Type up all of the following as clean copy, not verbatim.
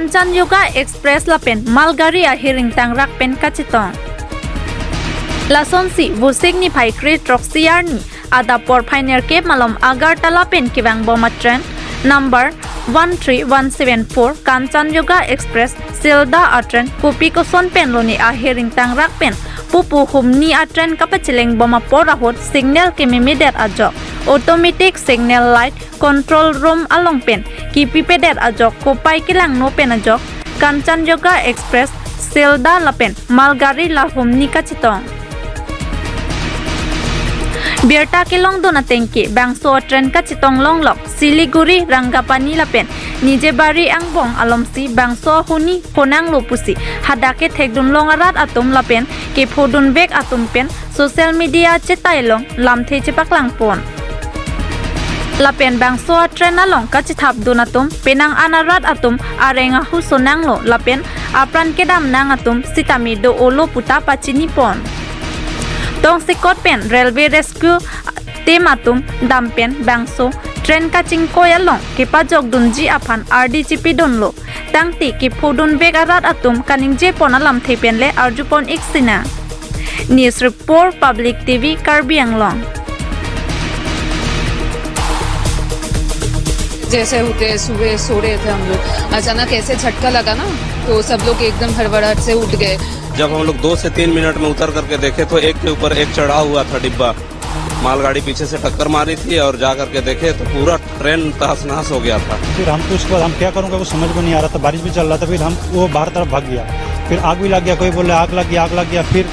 Kanchanjunga Express lapen malgari ahiring tangrak pen kachitong. Lason si busik ni phaikri troxiar ni ada por phainer ke malom Agartala pen kibang boma train number 13174 Kanchanjunga Express Silda atren pupi ko son pen loni ahiring tangrak pen pupu humni atren kapachileng boma porahot signal ke mimider ajok automatic signal light control room along pen kipi peder ajok kopai kilang no pen ajok Kanchanjunga Express Silda lapen malgari la humni kachitong Birta kilong dona tengki bangso tren kachitong longlok Siliguri Rangapani lapen nije bari angbong alomsi bangso huni konang lopusi hadake thekdun longarat atum lapen ke phodun bek atum pen social media chetailong lamthe chepaklang pon lapen bangso tren along kachithap donatum penang anarat atum arenga husonanglo lapen apran kedam nang atum sitami do olo puta pachini pon Tong sikot pen railway rescue team atum dampen bangso train kaching koyalong kipa jogdunji aphan RDGP donlo tangti ki phodun bek arat atum kaningje ponalam thepenle arjupon iksina News report Public TV Karbi Anglong जैसे होते सुबह सो रहे थे हम लोग अचानक ऐसे झटका लगा ना तो सब लोग एकदम हड़बड़ाहट से उठ गए जब हम लोग 2 से 3 मिनट में उतर करके देखे तो एक के ऊपर एक चढ़ा हुआ था डिब्बा मालगाड़ी पीछे से टक्कर मारी थी और जा करके देखे तो पूरा ट्रेन तहस नहस हो गया था। फिर हम तो उसके बाद हम क्या करूँगा वो समझ में नहीं आ रहा था बारिश भी चल रहा था फिर हम वो बाहर तरफ भाग गया फिर आग भी लग गया कोई बोले आग लग गया फिर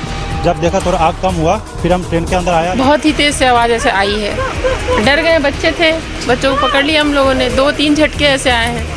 जब देखा थोड़ा आग कम हुआ फिर हम ट्रेन के अंदर आया बहुत ही तेज से आवाज ऐसे आई है डर गए बच्चे थे बच्चों को पकड़ लिया हम लोगों ने 2-3 झटके ऐसे आए हैं